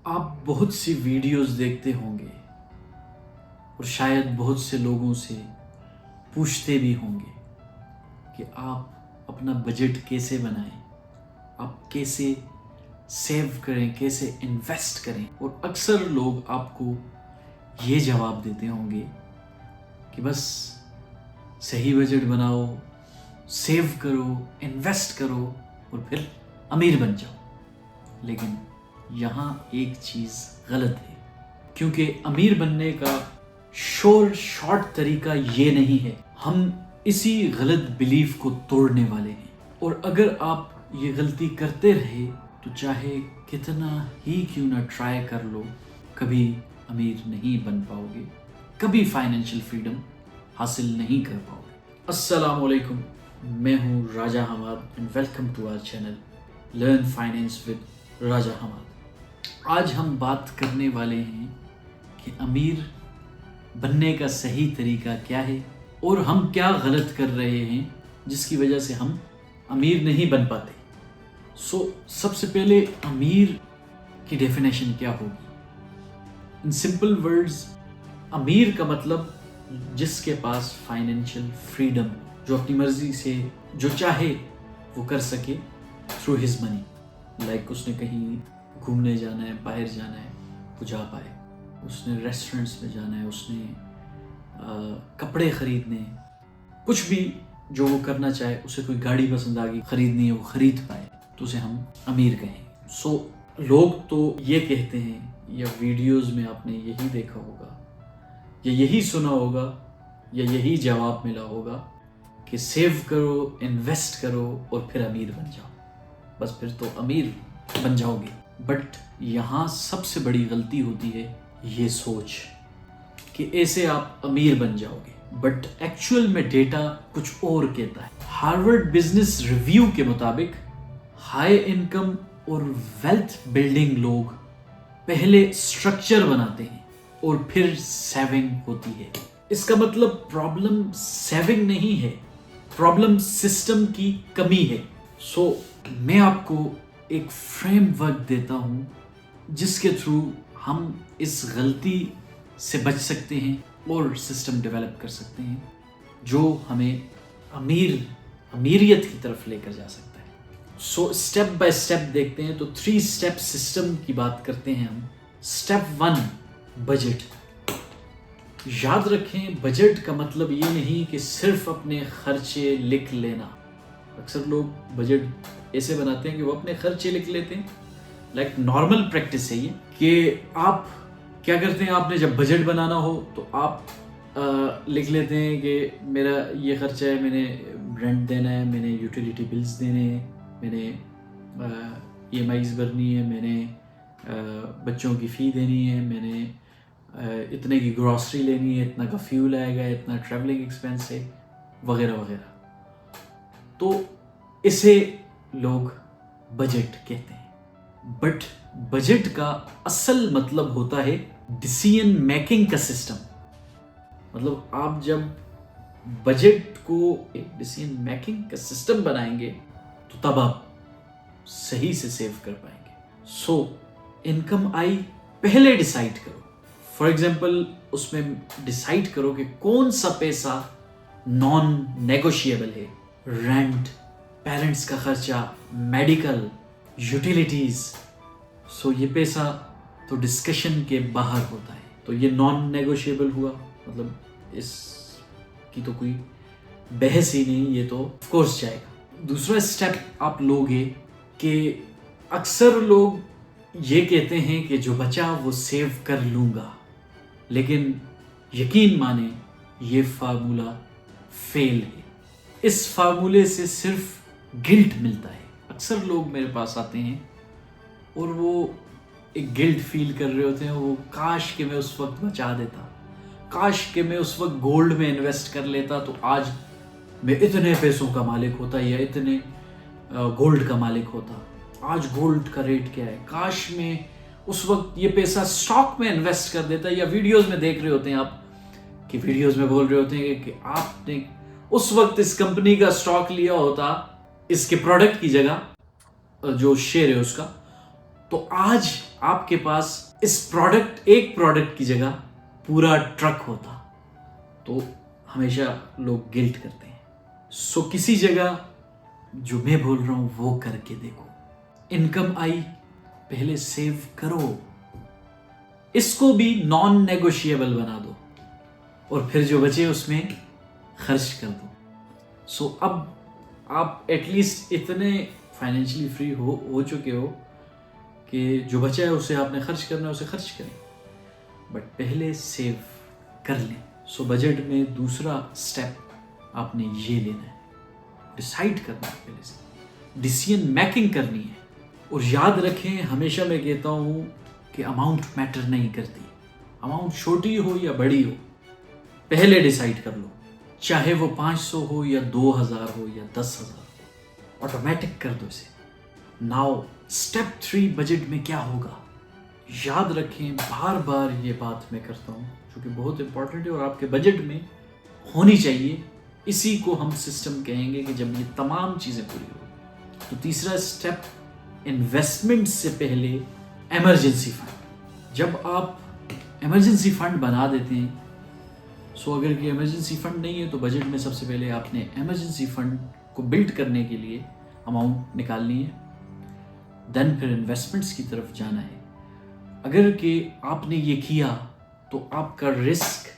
आप बहुत सी वीडियोस देखते होंगे और शायद बहुत से लोगों से पूछते भी होंगे कि आप अपना बजट कैसे बनाएं, आप कैसे सेव करें, कैसे इन्वेस्ट करें। और अक्सर लोग आपको ये जवाब देते होंगे कि बस सही बजट बनाओ, सेव करो, इन्वेस्ट करो और फिर अमीर बन जाओ। लेकिन यहाँ एक चीज़ गलत है, क्योंकि अमीर बनने का शॉर्ट तरीका ये नहीं है। हम इसी गलत बिलीफ को तोड़ने वाले हैं। और अगर आप ये गलती करते रहे तो चाहे कितना ही क्यों ना ट्राई कर लो, कभी अमीर नहीं बन पाओगे, कभी फाइनेंशियल फ्रीडम हासिल नहीं कर पाओगे। अस्सलाम वालेकुम, मैं हूँ Raja Hamad and welcome to our channel Learn Finance with Raja Hamad. आज हम बात करने वाले हैं कि अमीर बनने का सही तरीका क्या है और हम क्या गलत कर रहे हैं जिसकी वजह से हम अमीर नहीं बन पाते। सबसे पहले अमीर की डेफिनेशन क्या होगी? इन सिंपल वर्ड्स, अमीर का मतलब जिसके पास फाइनेंशियल फ्रीडम, जो अपनी मर्जी से जो चाहे वो कर सके थ्रू हिज मनी। लाइक उसने कहीं घूमने जाना है, बाहर जाना है, वो जा पाए। उसने रेस्टोरेंट्स में जाना है, उसने कपड़े खरीदने, कुछ भी जो वो करना चाहे, उसे कोई गाड़ी पसंद आ गई खरीदनी है, वो खरीद पाए, तो उसे हम अमीर कहें। लोग तो ये कहते हैं, या वीडियोस में आपने यही देखा होगा या यही सुना होगा या यही जवाब मिला होगा कि सेव करो, इन्वेस्ट करो और फिर अमीर बन जाओ, बस फिर तो अमीर बन जाओगे। बट यहाँ सबसे बड़ी गलती होती है ये सोच कि ऐसे आप अमीर बन जाओगे। बट एक्चुअल में डेटा कुछ और कहता है। हार्वर्ड बिजनेस रिव्यू के मुताबिक हाई इनकम और वेल्थ बिल्डिंग लोग पहले स्ट्रक्चर बनाते हैं और फिर सेविंग होती है। इसका मतलब प्रॉब्लम सेविंग नहीं है, प्रॉब्लम सिस्टम की कमी है। मैं आपको एक फ्रेमवर्क देता हूं जिसके थ्रू हम इस गलती से बच सकते हैं और सिस्टम डेवलप कर सकते हैं जो हमें अमीरियत की तरफ लेकर जा सकता है। स्टेप बाय स्टेप देखते हैं। तो 3 स्टेप सिस्टम की बात करते हैं हम। Step 1, budget. याद रखें, बजट का मतलब ये नहीं कि सिर्फ अपने खर्चे लिख लेना। अक्सर लोग बजट ऐसे बनाते हैं कि वो अपने खर्चे लिख लेते हैं। लाइक नॉर्मल प्रैक्टिस है ये कि आप क्या करते हैं, आपने जब बजट बनाना हो तो आप लिख लेते हैं कि मेरा ये खर्चा है, मैंने रेंट देना है, मैंने यूटिलिटी बिल्स देने हैं, मैंने EMIs भरनी है, मैंने बच्चों की फ़ी देनी है, मैंने इतने की ग्रॉसरी लेनी है, इतना का फ्यूल आएगा, इतना ट्रैवलिंग एक्सपेंस है, वगैरह वगैरह। तो इसे लोग बजट कहते हैं। बट बजट का असल मतलब होता है डिसीजन मेकिंग का सिस्टम। मतलब आप जब बजट को डिसीजन मेकिंग का सिस्टम बनाएंगे तो तब आप सही से सेव कर पाएंगे। इनकम आई पहले डिसाइड करो। फॉर एग्जाम्पल, उसमें डिसाइड करो कि कौन सा पैसा नॉन नेगोशिएबल है। रेंट, पेरेंट्स का खर्चा, मेडिकल, यूटिलिटीज। ये पैसा तो डिस्कशन के बाहर होता है, तो ये नॉन नेगोशिएबल हुआ। मतलब इसकी तो कोई बहस ही नहीं, ये तो ऑफ कोर्स जाएगा। दूसरा स्टेप आप लोगे कि अक्सर लोग ये कहते हैं कि जो बचा वो सेव कर लूँगा, लेकिन यकीन माने ये फार्मूला फेल है। इस फार्मूले से सिर्फ गिल्ट मिलता है। अक्सर लोग मेरे पास आते हैं और वो एक गिल्ट फील कर रहे होते हैं, वो काश कि मैं उस वक्त बचा देता, काश कि मैं उस वक्त गोल्ड में इन्वेस्ट कर लेता तो आज मैं इतने पैसों का मालिक होता या इतने गोल्ड का मालिक होता। आज गोल्ड का रेट क्या है, काश मैं उस वक्त ये पैसा स्टॉक में इन्वेस्ट कर देता। या वीडियोस में देख रहे होते हैं आप कि वीडियोस में बोल रहे होते हैं कि आपने उस वक्त इस कंपनी का स्टॉक लिया होता, इसके प्रोडक्ट की जगह जो शेयर है उसका, तो आज आपके पास एक प्रोडक्ट की जगह पूरा ट्रक होता, तो हमेशा लोग गिल्ट करते हैं। सो किसी जगह जो मैं बोल रहा हूं वो करके देखो। इनकम आई, पहले सेव करो, इसको भी नॉन नेगोशिएबल बना दो और फिर जो बचे उसमें खर्च कर दो। सो अब आप एटलीस्ट इतने फाइनेंशियली फ्री हो चुके हो कि जो बचा है उसे आपने खर्च करना है, उसे खर्च करें, बट पहले सेव कर लें। सो बजट में दूसरा स्टेप आपने ये लेना है, डिसाइड करना है, पहले से डिसीजन मेकिंग करनी है। और याद रखें, हमेशा मैं कहता हूँ कि अमाउंट मैटर नहीं करती, अमाउंट छोटी हो या बड़ी हो, पहले डिसाइड कर लो, चाहे वो 500 हो या 2000 हो या 10,000, ऑटोमेटिक कर दो इसे। नाउ स्टेप 3 बजट में क्या होगा, याद रखें, बार बार ये बात मैं करता हूँ जो कि बहुत इंपॉर्टेंट है और आपके बजट में होनी चाहिए। इसी को हम सिस्टम कहेंगे कि जब ये तमाम चीज़ें पूरी हो। तो तीसरा स्टेप, इन्वेस्टमेंट से पहले इमरजेंसी फंड। जब आप इमरजेंसी फंड बना देते हैं, सो अगर ये इमरजेंसी फंड नहीं है तो बजट में सबसे पहले आपने इमरजेंसी फंड को बिल्ड करने के लिए अमाउंट निकालनी है, देन फिर इन्वेस्टमेंट्स की तरफ जाना है। अगर कि आपने ये किया तो आपका रिस्क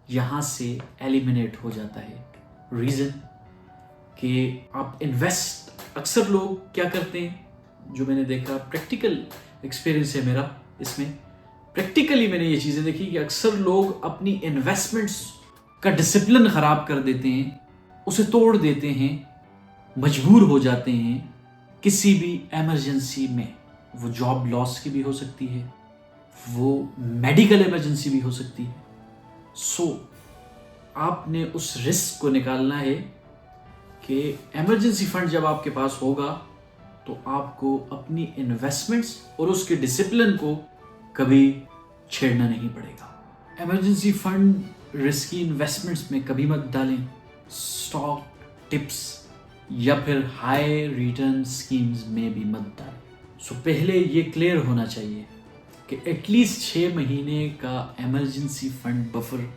यहाँ से एलिमिनेट हो जाता है। रीज़न कि आप अक्सर लोग क्या करते हैं, जो मैंने देखा, प्रैक्टिकल एक्सपीरियंस है मेरा इसमें, प्रैक्टिकली मैंने ये चीज़ें देखी कि अक्सर लोग अपनी इन्वेस्टमेंट्स का डिसिप्लिन ख़राब कर देते हैं, उसे तोड़ देते हैं, मजबूर हो जाते हैं किसी भी इमरजेंसी में। वो जॉब लॉस की भी हो सकती है, वो मेडिकल इमरजेंसी भी हो सकती है। सो आपने उस रिस्क को निकालना है कि इमरजेंसी फंड जब आपके पास होगा तो आपको अपनी इन्वेस्टमेंट्स और उसके डिसिप्लिन को कभी छेड़ना नहीं पड़ेगा। इमरजेंसी फंड रिस्की इन्वेस्टमेंट्स में कभी मत डालें, स्टॉक, टिप्स या फिर हाई रिटर्न स्कीम्स में भी मत डालें। सो पहले ये क्लियर होना चाहिए कि एटलीस्ट 6 महीने का इमरजेंसी फंड बफर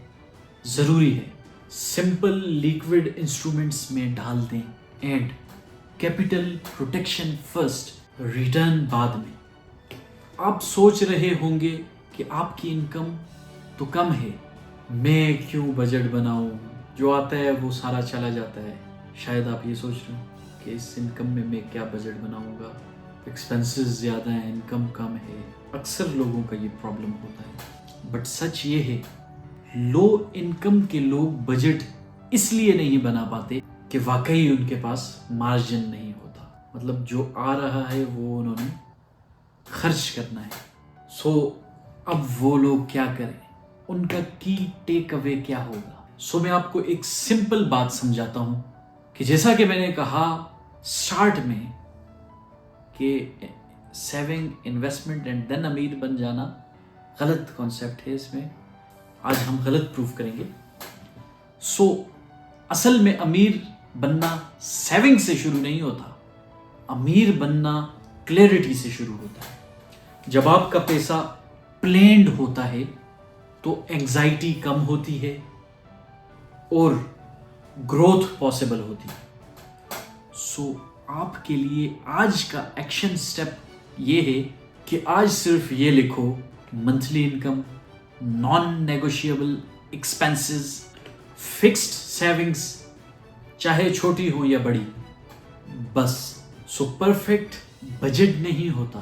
ज़रूरी है। सिंपल लिक्विड इंस्ट्रूमेंट्स में डाल दें and capital protection first, return बाद में। आप सोच रहे होंगे कि आपकी इनकम तो कम है, मैं क्यों बजट बनाऊं, जो आता है वो सारा चला जाता है। शायद आप ये सोच रहे हो कि इस इनकम में मैं क्या बजट बनाऊंगा, एक्सपेंसेस ज़्यादा हैं, इनकम कम है। अक्सर लोगों का ये प्रॉब्लम होता है, बट सच ये है, लो इनकम के लोग बजट इसलिए नहीं बना पाते कि वाकई उनके पास मार्जिन नहीं होता, मतलब जो आ रहा है वो उन्होंने खर्च करना है। सो अब वो लोग क्या करें, उनका की टेक अवे क्या होगा। सो मैं आपको एक सिंपल बात समझाता हूँ कि जैसा कि मैंने कहा स्टार्ट में कि सेविंग, इन्वेस्टमेंट एंड देन अमीर बन जाना गलत कॉन्सेप्ट है, इसमें आज हम गलत प्रूफ करेंगे। सो असल में अमीर बनना सेविंग से शुरू नहीं होता, अमीर बनना क्लैरिटी से शुरू होता है। जब आपका पैसा प्लेन्ड होता है तो एंजाइटी कम होती है और ग्रोथ पॉसिबल होती है। सो आपके लिए आज का एक्शन स्टेप ये है कि आज सिर्फ ये लिखो, monthly income, non negotiable expenses, fixed savings, चाहे छोटी हो या बड़ी, बस। सो परफेक्ट बजट नहीं होता,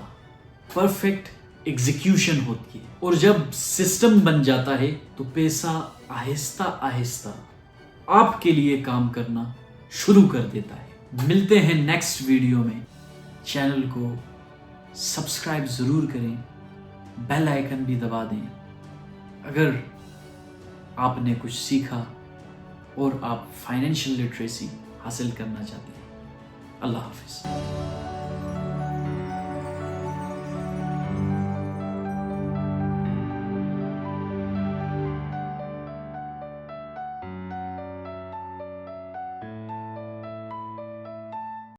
परफेक्ट एग्जीक्यूशन होती है। और जब सिस्टम बन जाता है तो पैसा आहिस्ता आहिस्ता आपके लिए काम करना शुरू कर देता है। मिलते हैं नेक्स्ट वीडियो में। चैनल को सब्सक्राइब ज़रूर करें, बेल आइकन भी दबा दें अगर आपने कुछ सीखा और आप फाइनेंशियल लिटरेसी हासिल करना चाहते हैं। अल्लाह हाफिज़।